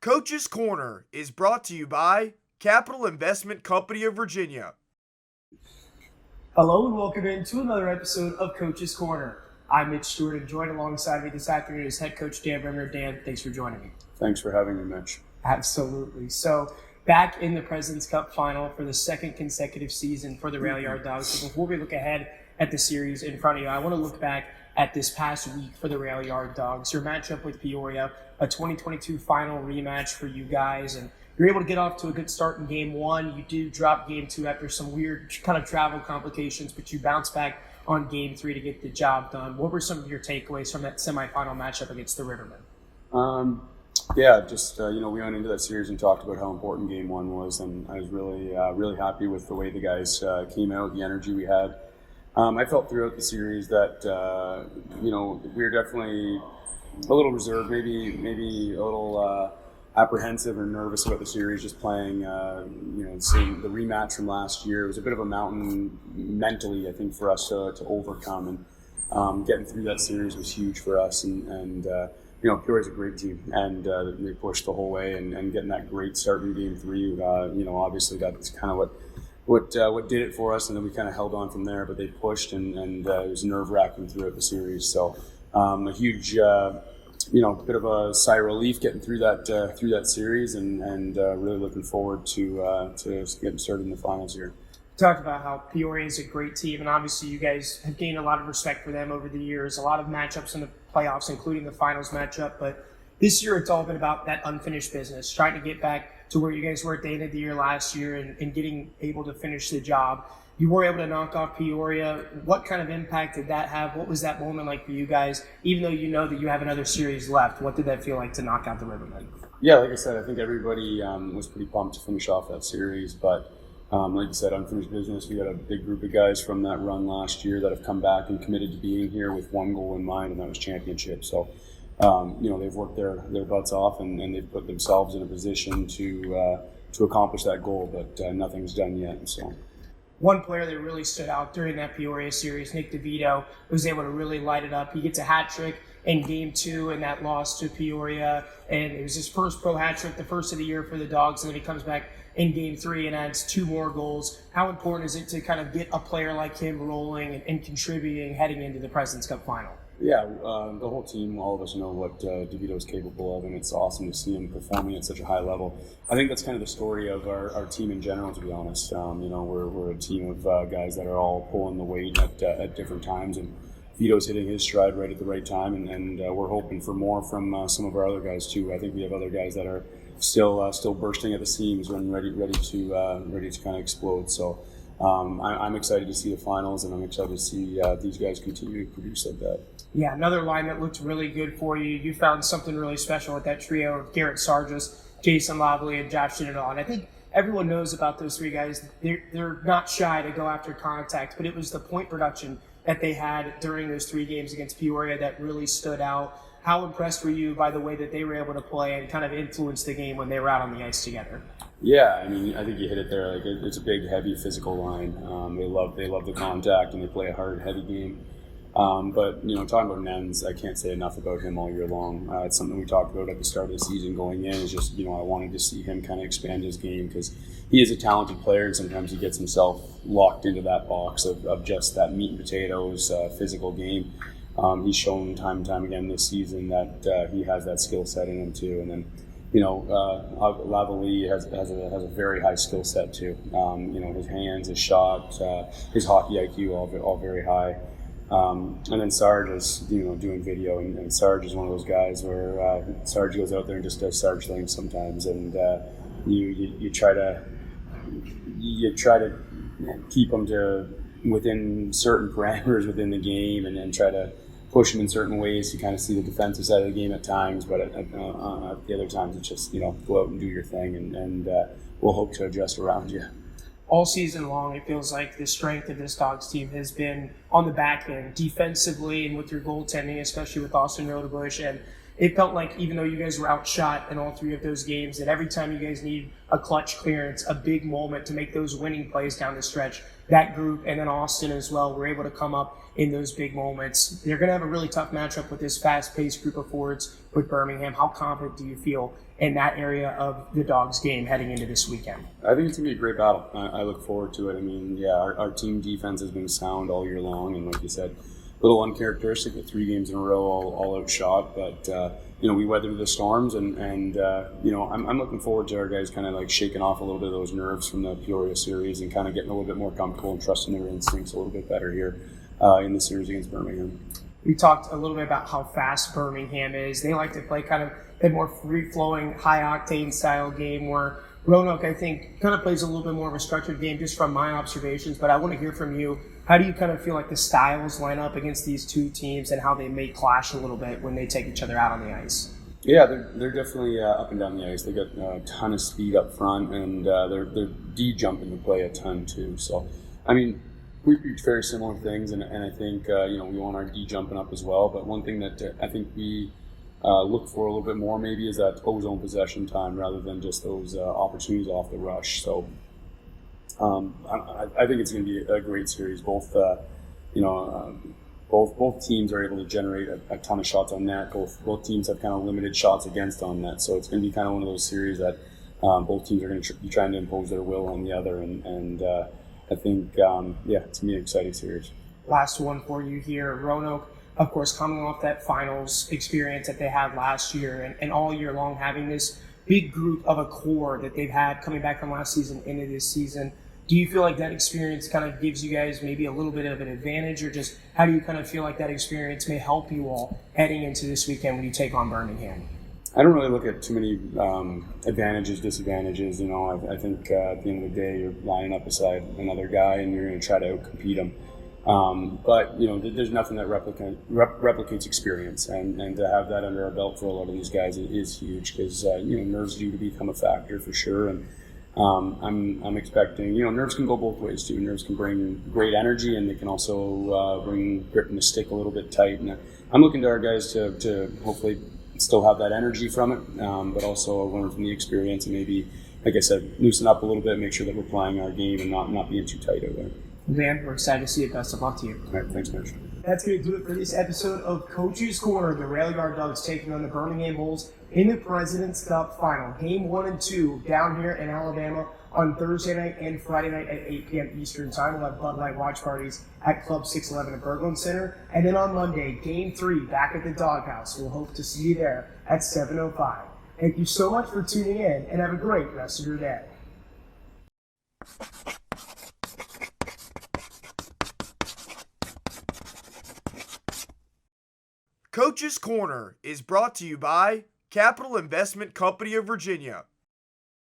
Coach's Corner is brought to you by Capital Investment Company of Virginia. Hello and welcome into another episode of Coach's Corner. I'm Mitch, Stewart, and joined alongside me this afternoon is head coach Dan Bremner. Dan, thanks for joining me. Thanks for having me, Mitch. Absolutely. So, back in the President's Cup final for the second consecutive season for the Rail Yard Dawgs. So before we look ahead at the series in front of you, I want to look back at this past week for the Rail Yard Dawgs. Your matchup with Peoria, a 2022 final rematch for you guys, and you're able to get off to a good start in game one. You do drop game two after some weird kind of travel complications, but you bounce back on game three to get the job done. What were some of your takeaways from that semifinal matchup against the Rivermen? We went into that series and talked about how important game one was, and I was really happy with the way the guys came out, the energy we had. I felt throughout the series that we were definitely a little reserved, maybe a little apprehensive or nervous about the series, just playing, seeing the rematch from last year. It was a bit of a mountain mentally, I think, for us to overcome, and getting through that series was huge for us. And Peoria's a great team, and they pushed the whole way, and getting that great start in game three. Obviously that's kind of what did it for us, and then we kind of held on from there. But they pushed, and it was nerve-wracking throughout the series. So a huge, bit of a sigh of relief getting through that series, and really looking forward to getting started in the finals here. Talked about how Peoria is a great team, and obviously you guys have gained a lot of respect for them over the years. A lot of matchups in the playoffs, including the finals matchup. But this year it's all been about that unfinished business, trying to get back to where you guys were at the end of the year last year and getting able to finish the job. You were able to knock off Peoria. What kind of impact did that have? What was that moment like for you guys? Even though you know that you have another series left, what did that feel like to knock out the Rivermen? Yeah, like I said, I think everybody was pretty pumped to finish off that series. But like you said, unfinished business. We got a big group of guys from that run last year that have come back and committed to being here with one goal in mind, and that was championship. So, they've worked their butts off, and they've put themselves in a position to accomplish that goal. But nothing's done yet. So. One player that really stood out during that Peoria series, Nick DeVito, was able to really light it up. He gets a hat trick in game two in that loss to Peoria, and it was his first pro hat trick, the first of the year for the Dawgs, and then he comes back in game three and adds two more goals. How important is it to kind of get a player like him rolling and contributing heading into the President's Cup final? Yeah, the whole team, all of us know what DeVito is capable of, and it's awesome to see him performing at such a high level. I think that's kind of the story of our team in general, to be honest. We're a team of guys that are all pulling the weight at different times, and Vito's hitting his stride right at the right time, and we're hoping for more from some of our other guys too. I think we have other guys that are still bursting at the seams and ready to kind of explode. So I'm excited to see the finals, and I'm excited to see these guys continue to produce like that. Yeah, another line that looked really good for you. You found something really special with that trio of Garrett Sargis, Jason Loveley, and Josh Dinadal. And I think everyone knows about those three guys. They're not shy to go after contact, but it was the point production that they had during those three games against Peoria that really stood out. How impressed were you by the way that they were able to play and kind of influence the game when they were out on the ice together? Yeah, I mean, I think you hit it there. Like it's a big, heavy, physical line. They love the contact, and they play a hard, heavy game. But talking about Nens, I can't say enough about him all year long. It's something we talked about at the start of the season going in. Is just I wanted to see him kind of expand his game because he is a talented player, and sometimes he gets himself locked into that box of just that meat and potatoes physical game. He's shown time and time again this season that he has that skill set in him too. And then Lavalley has a very high skill set too. His hands, his shot, his hockey IQ, all very high. And then Sarge is, doing video, and Sarge is one of those guys where Sarge goes out there and just does Sarge things sometimes, and you try to keep him to within certain parameters within the game, and then try to push him in certain ways to kind of see the defensive side of the game at times, but at the other times it's just go out and do your thing, and we'll hope to adjust around you. All season long, it feels like the strength of this Dawgs team has been on the back end, defensively and with your goaltending, especially with Austin Rodebush. And it felt like even though you guys were outshot in all three of those games, that every time you guys need a clutch clearance, a big moment to make those winning plays down the stretch, that group and then Austin as well were able to come up in those big moments. They're going to have a really tough matchup with this fast-paced group of forwards with Birmingham. How confident do you feel in that area of the Dawgs game heading into this weekend? I think it's going to be a great battle. I look forward to it. I mean, yeah, our team defense has been sound all year long, and like you said, a little uncharacteristic with 3 games in a row all outshot, but we weathered the storms, and I'm looking forward to our guys kind of like shaking off a little bit of those nerves from the Peoria series and kind of getting a little bit more comfortable and trusting their instincts a little bit better here in the series against Birmingham. We talked a little bit about how fast Birmingham is. They like to play kind of a more free-flowing, high-octane style game where Roanoke, I think, kind of plays a little bit more of a structured game just from my observations, but I want to hear from you. How do you kind of feel like the styles line up against these two teams and how they may clash a little bit when they take each other out on the ice? Yeah, they're definitely up and down the ice. They got a ton of speed up front, and they're de-jumping to play a ton too. So, I mean, we preach very similar things, and I think we want our de-jumping up as well. But one thing that I think we look for a little bit more maybe is that ozone possession time rather than just those opportunities off the rush. So I think it's going to be a great series. Both teams are able to generate a ton of shots on net. Both teams have kind of limited shots against on net. So it's going to be kind of one of those series that both teams are going to be trying to impose their will on the other. And I think, it's going to be an exciting series. Last one for you here. Roanoke, of course, coming off that finals experience that they had last year and all year long having this big group of a core that they've had coming back from last season into this season. Do you feel like that experience kind of gives you guys maybe a little bit of an advantage, or just how do you kind of feel like that experience may help you all heading into this weekend when you take on Birmingham? I don't really look at too many advantages, disadvantages. I think at the end of the day, you're lining up beside another guy and you're going to try to outcompete him. But there's nothing that replicates experience, and to have that under our belt for a lot of these guys is huge because nerves do become a factor for sure. And I'm expecting nerves can go both ways too. Nerves can bring great energy, and they can also bring gripping the stick a little bit tight. And I'm looking to our guys to hopefully still have that energy from it, but also learn from the experience and maybe, like I said, loosen up a little bit, make sure that we're playing our game and not being too tight out there. Man, we're excited to see it. Best of luck to you. All right, thanks, Mitch. That's going to do it for this episode of Coach's Corner. The Rail Yard Dawgs taking on the Birmingham Bulls in the President's Cup Final. Game 1 and 2 down here in Alabama on Thursday night and Friday night at 8 p.m. Eastern Time. We'll have Bud Light watch parties at Club 611 at Berglund Center. And then on Monday, Game 3 back at the Doghouse. We'll hope to see you there at 7:05. Thank you so much for tuning in, and have a great rest of your day. Coach's Corner is brought to you by Capital Investment Company of Virginia.